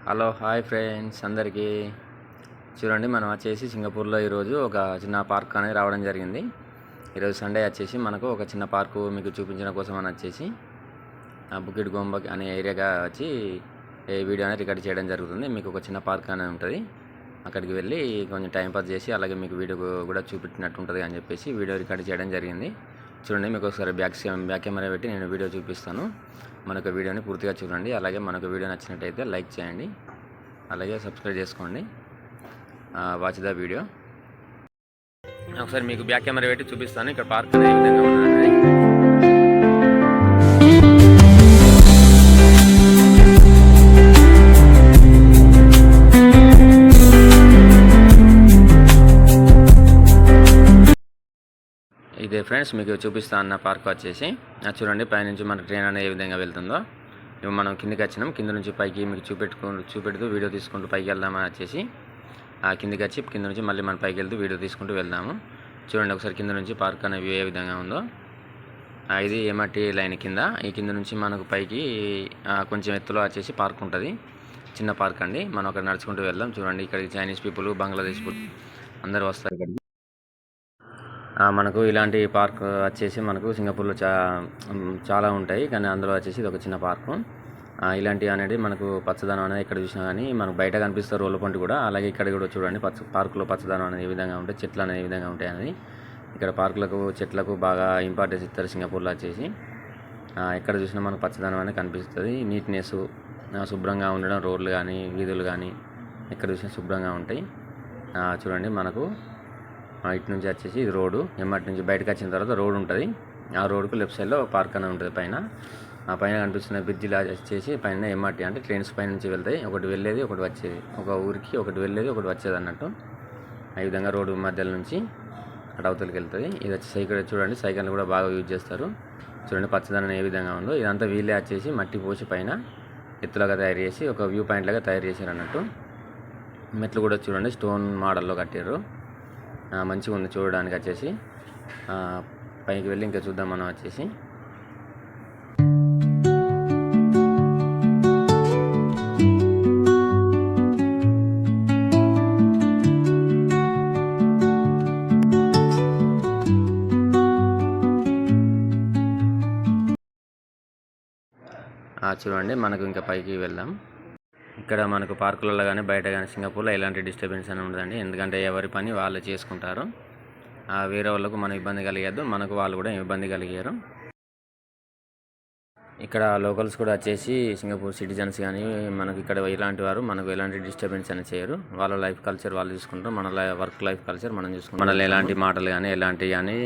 Hello hi friends అందరికీ. చూడండి, మనం వచ్చేసి సింగపూర్లో ఈరోజు ఒక చిన్న పార్క్ అనేది రావడం జరిగింది. ఈరోజు సండే వచ్చేసి మనకు ఒక చిన్న పార్కు మీకు చూపించడం కోసం అని వచ్చేసి బుకిట్ గోంబక్ అనే ఏరియాగా వచ్చి ఈ వీడియో అనేది రికార్డ్ చేయడం జరుగుతుంది. మీకు ఒక చిన్న పార్క్ అనేది ఉంటుంది, అక్కడికి వెళ్ళి కొంచెం టైంపాస్ చేసి అలాగే మీకు వీడియో కూడా చూపించినట్టు ఉంటుంది అని చెప్పేసి వీడియో రికార్డ్ చేయడం జరిగింది. చూడండి, మీకు ఒకసారి బ్యాక్ కెమెరా పెట్టి నేను వీడియో చూపిస్తాను. మనకు వీడియోని పూర్తిగా చూడండి. అలాగే మనకు వీడియో నచ్చినట్టయితే లైక్ చేయండి, అలాగే సబ్స్క్రైబ్ చేసుకోండి. Watch the video. ఒకసారి మీకు బ్యాక్ కెమెరా పెట్టి చూపిస్తాను. ఇక్కడ పార్క్ అనేది ఏ విధంగా ఉన్నది. ఇదే ఫ్రెండ్స్ మీకు చూపిస్తా అన్న పార్క్ వచ్చేసి చూడండి, పైనుంచి మన ట్రైన్ అనేది ఏ విధంగా వెళ్తుందో. ఇప్పుడు మనం కిందికి వచ్చినాం, కింద నుంచి పైకి మీకు చూపెడుతూ వీడియో తీసుకుంటూ పైకి వెళ్దామని వచ్చేసి కిందికి వచ్చి కింద నుంచి మళ్ళీ మనం పైకి వెళ్తూ వీడియో తీసుకుంటూ వెళ్దాము. చూడండి ఒకసారి కింద నుంచి పార్క్ అనే వ్యూ ఏ విధంగా ఉందో. ఇది ఎంఆర్టీ లైన్ కింద. ఈ కింద నుంచి మనకు పైకి కొంచెం ఎత్తులో వచ్చేసి పార్క్ ఉంటుంది, చిన్న పార్క్ అండి. మనం అక్కడ నడుచుకుంటూ వెళ్దాం. చూడండి, ఇక్కడికి చైనీస్ పీపుల్, బంగ్లాదేశ్ పీపుల్ అందరూ వస్తారు ఇక్కడికి. మనకు ఇలాంటి పార్క్ వచ్చేసి మనకు సింగపూర్లో చాలా ఉంటాయి, కానీ అందులో వచ్చేసి ఇది ఒక చిన్న పార్కు. ఇలాంటివి అనేది మనకు పచ్చదనం అనేది ఎక్కడ చూసినా కానీ మనకు బయట కనిపిస్తారు రోడ్ల పంటి కూడా. అలాగే ఇక్కడ కూడా చూడండి, పార్కులో పచ్చదనం అనేది ఏ విధంగా ఉంటాయి, చెట్లు అనేది ఏ విధంగా ఉంటాయి అనేది. ఇక్కడ పార్కులకు చెట్లకు బాగా ఇంపార్టెన్స్ ఇస్తారు సింగపూర్లో వచ్చేసి. ఎక్కడ చూసినా మనకు పచ్చదనం అనేది కనిపిస్తుంది. నీట్నెస్, శుభ్రంగా ఉండడం, రోడ్లు కానీ వీధులు కానీ ఎక్కడ చూసినా శుభ్రంగా ఉంటాయి. చూడండి, మనకు ఇటు నుంచి వచ్చేసి ఇది రోడ్డు. ఎంఆర్టీ నుంచి బయటకు వచ్చిన తర్వాత రోడ్ ఉంటుంది. ఆ రోడ్డుకు లెఫ్ట్ సైడ్లో పార్క్ అనేది ఉంటుంది పైన. ఆ పైన కనిపిస్తున్న బ్రిడ్జిలా వచ్చేసి పైన ఎంఆర్టీ అంటే ట్రైన్స్ పైన నుంచి వెళ్తాయి. ఒకటి వెళ్ళేది, ఒకటి వచ్చేది. ఒక ఊరికి ఒకటి వెళ్ళేది, ఒకటి వచ్చేది అన్నట్టు. ఈ విధంగా రోడ్డు మధ్యలో నుంచి అటు అవతలకి వెళ్తుంది. ఇది వచ్చి సైకిల్. చూడండి, సైకిల్ కూడా బాగా యూజ్ చేస్తారు. చూడండి పచ్చదనం ఏ విధంగా ఉందో. ఇదంతా వీళ్ళే వచ్చేసి మట్టి పోసి పైన ఎత్తులాగా తయారు చేసి ఒక వ్యూ పాయింట్ లాగా తయారు చేశారు అన్నట్టు. మెట్లు కూడా చూడండి స్టోన్ మోడల్లో కట్టారు. మంచిగా ఉంది చూడడానికి వచ్చేసి. పైకి వెళ్ళి ఇంకా చూద్దాం మనం వచ్చేసి. చూడండి, మనకు ఇంకా పైకి వెళ్దాం. ఇక్కడ మనకు పార్కులలో కానీ బయట కానీ సింగపూర్లో ఎలాంటి డిస్టర్బెన్స్ అని ఉండదండి. ఎందుకంటే ఎవరి పని వాళ్ళు చేసుకుంటారు. వేరే వాళ్ళకు మనం ఇబ్బంది కలిగేద్దు, మనకు వాళ్ళు కూడా ఇబ్బంది కలిగారు. ఇక్కడ లోకల్స్ కూడా వచ్చేసి సింగపూర్ సిటిజన్స్ కానీ మనకు ఇక్కడ ఇలాంటి వారు మనకు ఎలాంటి డిస్టర్బెన్స్ అని చేయరు. వాళ్ళ లైఫ్ కల్చర్ వాళ్ళు చూసుకుంటారు, మన వర్క్ లైఫ్ కల్చర్ మనం చూసుకుంటాం. మనల్ని ఎలాంటి మాటలు కానీ ఎలాంటివి కానీ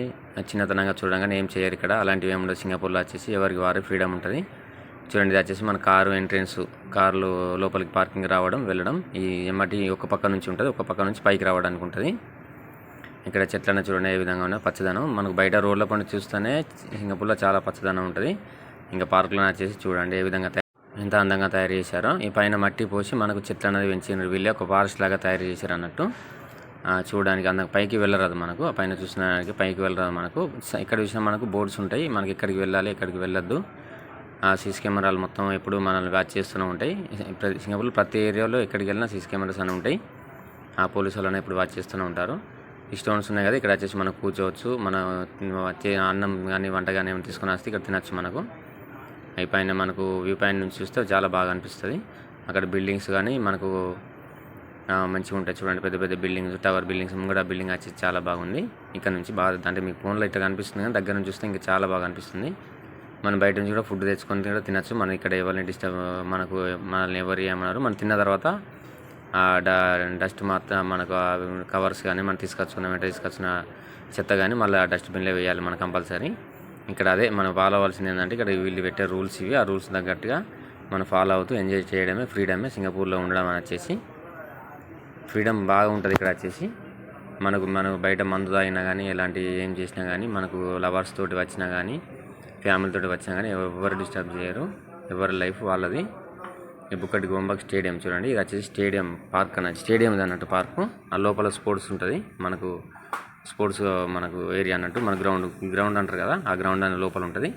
చిన్నతనంగా చూడడం కానీ ఏం చేయరు ఇక్కడ. అలాంటివి ఏమి ఉండదు. సింగపూర్లో వచ్చేసి ఎవరికి వారు ఫ్రీడమ్ ఉంటుంది. చూడండి, ఇది వచ్చేసి మన కారు ఎంట్రెన్స్. కార్లు లోపలికి పార్కింగ్ రావడం వెళ్ళడం. ఈ ఎంఆర్టీ ఒక పక్క నుంచి ఉంటుంది, ఒక పక్క నుంచి పైకి రావడానికి ఉంటుంది. ఇక్కడ చెట్లనే చూడండి ఏ విధంగా ఉన్నాయి, పచ్చదనం. మనకు బయట రోడ్ల పని చూస్తేనే సింగపూర్లో చాలా పచ్చదనం ఉంటుంది. ఇంకా పార్కులో వచ్చేసి చూడండి ఏ విధంగా ఎంత అందంగా తయారు చేశారో. ఈ పైన మట్టి పోసి మనకు చెట్లు అనేది పెంచినారు. వీళ్ళే ఒక ఫారెస్ట్ లాగా తయారు చేశారు అన్నట్టు. చూడడానికి అందంగా పైకి వెళ్ళరాదు మనకు. ఆ పైన చూసినానికి పైకి వెళ్ళరాదు మనకు. ఇక్కడ చూసినా మనకు బోర్డ్స్ ఉంటాయి, మనకి ఎక్కడికి వెళ్ళాలి ఎక్కడికి వెళ్ళొద్దు. సీసీ కెమెరాలు మొత్తం ఎప్పుడు మనల్ని వాచ్ చేస్తూనే ఉంటాయి. సింగపూర్లో ప్రతి ఏరియాలో ఎక్కడికి వెళ్ళినా సీసీ కెమెరాస్ అని ఉంటాయి. పోలీసు వాళ్ళని ఎప్పుడు వాచ్ చేస్తూనే ఉంటారు. ఈ స్టోన్స్ ఉన్నాయి కదా, ఇక్కడ వచ్చేసి మనం కూర్చోవచ్చు. మనం వచ్చే అన్నం కానీ వంట కానీ ఏమైనా తీసుకొని వస్తే ఇక్కడ తినచ్చు. మనకు ఈ పైన మనకు వ్యూ పాయింట్ నుంచి చూస్తే చాలా బాగా అనిపిస్తుంది. అక్కడ బిల్డింగ్స్ కానీ మనకు మంచిగా ఉంటాయి. చూడండి, పెద్ద పెద్ద బిల్డింగ్స్, టవర్ బిల్డింగ్స్. ముంగడ బిల్డింగ్ వచ్చేసి చాలా బాగుంది. ఇక్కడ నుంచి బాగా అంటే మీకు ఫోన్లో ఇట్లా కనిపిస్తుంది, కానీ దగ్గర నుంచి చూస్తే ఇంకా చాలా బాగా అనిపిస్తుంది. మనం బయట నుంచి కూడా ఫుడ్ తెచ్చుకొని కూడా తినచ్చు. మనం ఇక్కడ ఎవరిని మనల్ని ఎవరు ఏమన్నారు. మనం తిన్న తర్వాత డస్ట్ మొత్తం మనకు కవర్స్ కానీ మనం తీసుకొచ్చిన చెత్త కానీ మళ్ళీ డస్ట్బిన్లో వేయాలి మనం కంపల్సరీ. ఇక్కడ అదే మనం ఫాలో అవ్వాల్సింది ఏంటంటే, ఇక్కడ వీళ్ళు పెట్టే రూల్స్ ఇవి. ఆ రూల్స్ తగ్గట్టుగా మనం ఫాలో అవుతూ ఎంజాయ్ చేయడమే ఫ్రీడమే సింగపూర్లో ఉండడం అని వచ్చేసి. ఫ్రీడమ్ బాగా ఉంటుంది ఇక్కడ వచ్చేసి. మనకు బయట మందు తాగినా కానీ ఎలాంటి ఏం చేసినా కానీ మనకు లవర్స్ తోటి వచ్చినా కానీ ఫ్యామిలీతో వచ్చినా కానీ ఎవరు డిస్టర్బ్ చేయరు. ఎవరి లైఫ్ వాళ్ళది. ఈ బుకిట్ గోంబక్ స్టేడియం చూడండి, ఇది వచ్చేసి స్టేడియం పార్క్ అన్నది. స్టేడియం అన్నట్టు పార్కు. ఆ లోపల స్పోర్ట్స్ ఉంటుంది మనకు. స్పోర్ట్స్ మనకు ఏరియా అన్నట్టు. మన గ్రౌండ్ అంటారు కదా, ఆ గ్రౌండ్ అనే లోపల ఉంటుంది.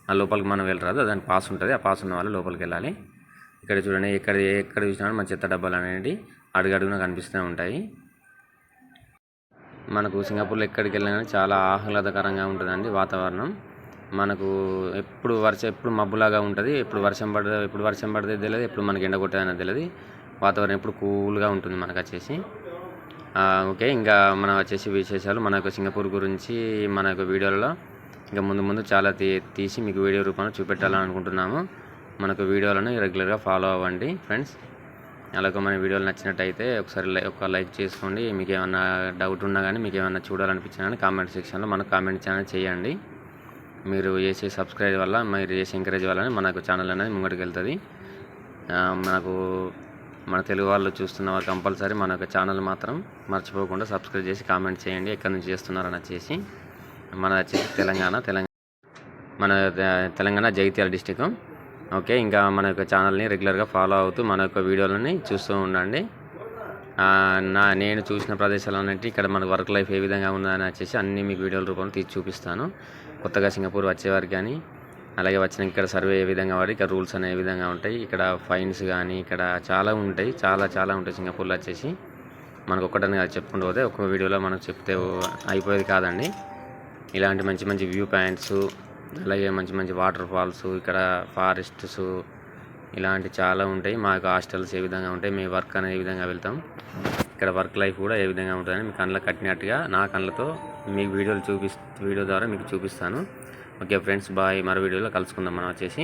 ఆ లోపలికి మనం వెళ్ళరాదు, దానికి పాస్ ఉంటుంది. ఆ పాస్ ఉన్న వాళ్ళు లోపలికి వెళ్ళాలి. ఇక్కడ చూడండి, ఎక్కడ చూసినా మన చెత్త డబ్బాలు అనేవి అడుగడుగునా కనిపిస్తూ ఉంటాయి. మనకు సింగపూర్లో ఎక్కడికి వెళ్ళినా చాలా ఆహ్లాదకరంగా ఉంటుందండి వాతావరణం. మనకు ఎప్పుడు మబ్బులాగా ఉంటుంది. ఎప్పుడు వర్షం పడితే తెలియదు, ఎప్పుడు మనకి ఎండ కొట్టేదనేది తెలియదు. వాతావరణం ఎప్పుడు కూల్గా ఉంటుంది మనకు వచ్చేసి. ఓకే, ఇంకా మనం వచ్చేసి విశేషాలు మన యొక్క సింగపూర్ గురించి మన యొక్క వీడియోలలో ఇంకా ముందు చాలా తీసి మీకు వీడియో రూపంలో చూపెట్టాలని అనుకుంటున్నాము. మనకు వీడియోలను రెగ్యులర్గా ఫాలో అవ్వండి ఫ్రెండ్స్. అలాగే మన వీడియోలు నచ్చినట్టయితే ఒకసారి ఒక లైక్ చేసుకోండి. మీకు ఏమైనా డౌట్ ఉన్నా కానీ, మీకు ఏమైనా చూడాలనిపించినా కానీ కామెంట్ సెక్షన్లో మనకు కామెంట్ ఛానల్ చేయండి. మీరు చేసే సబ్స్క్రైబ్ వల్ల, మీరు చేసే ఎంకరేజ్ వల్ల మనకు ఛానల్ అనేది ముంగడికి వెళ్తుంది. మన తెలుగు వాళ్ళు చూస్తున్న వారు కంపల్సరీ మన యొక్క ఛానల్ మాత్రం మర్చిపోకుండా సబ్స్క్రైబ్ చేసి కామెంట్ చేయండి ఎక్కడి నుంచి చేస్తున్నారని వచ్చేసి. మన వచ్చేసి మన తెలంగాణ జగిత్యాల డిస్టిక్. ఓకే, ఇంకా మన యొక్క ఛానల్ని రెగ్యులర్గా ఫాలో అవుతూ మన యొక్క వీడియోలని చూస్తూ ఉండండి. నేను చూసిన ప్రదేశాలన్నింటి ఇక్కడ మన వర్క్ లైఫ్ ఏ విధంగా ఉందని వచ్చేసి అన్నీ మీకు వీడియోల రూపంలో తీసి చూపిస్తాను. కొత్తగా సింగపూర్ వచ్చేవారికి కానీ, అలాగే వచ్చిన ఇక్కడ సర్వే ఏ విధంగా వాడి ఇక్కడ రూల్స్ అనేవి ఏ విధంగా ఉంటాయి, ఇక్కడ ఫైన్స్ కానీ ఇక్కడ చాలా ఉంటాయి, చాలా ఉంటాయి సింగపూర్లో వచ్చేసి. మనకు ఒక్కటని చెప్పుకుంటూ పోతే ఒక్క వీడియోలో మనకు చెప్తే అయిపోయేది కాదండి. ఇలాంటి మంచి వ్యూ పాయింట్స్, అలాగే మంచి వాటర్ ఫాల్స్, ఇక్కడ ఫారెస్ట్స్ ఇలాంటి చాలా ఉంటాయి. మాకు హాస్టల్స్ ఏ విధంగా ఉంటాయి, మీ వర్క్ అనేది ఏ విధంగా వెళ్తాం, ఇక్కడ వర్క్ లైఫ్ కూడా ఏ విధంగా ఉంటుందని మీ కళ్ళకు కట్టినట్టుగా నా కళ్ళతో మీకు వీడియో ద్వారా మీకు చూపిస్తాను. Okay friends, bye. మరో వీడియోలో కలుసుకుందాం మనం వచ్చేసి.